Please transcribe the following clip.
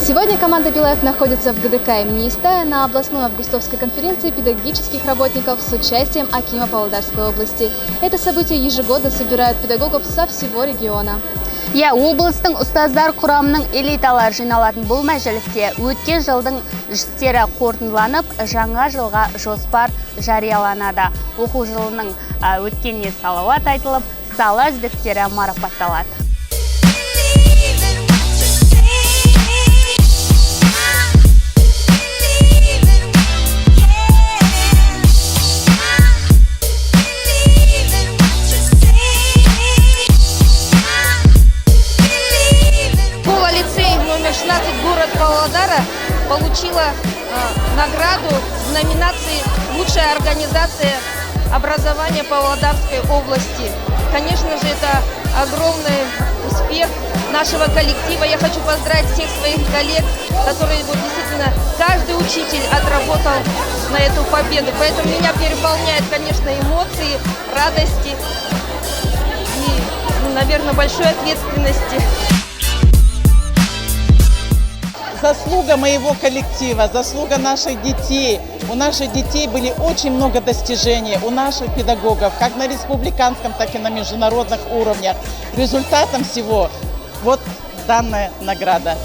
Сегодня команда БелАЭФ находится в ГДК имени Истая на областной августовской конференции педагогических работников с участием Акима Павлодарской области. Это событие ежегодно собирает педагогов со всего региона. Облыстың ұстаздар құрамының элиталар жиналатын бұл мәжілісте өткен жылдың істері қорытындыланып, жаңа жылға жоспар жарияланады. Оқу жылының өткеніне салауат айтылып, сала үздіктері марапатталады. Номер 16 город Павлодара получила награду в номинации «Лучшая организация образования Павлодарской области». Конечно же, это огромный успех нашего коллектива. Я хочу поздравить всех своих коллег, которые действительно каждый учитель отработал на эту победу. Поэтому меня переполняют, конечно, эмоции, радости и, наверное, большой ответственности. Заслуга моего коллектива, заслуга наших детей. У наших детей были очень много достижений, у наших педагогов, как на республиканском, так и на международных уровнях. Результатом всего вот данная награда.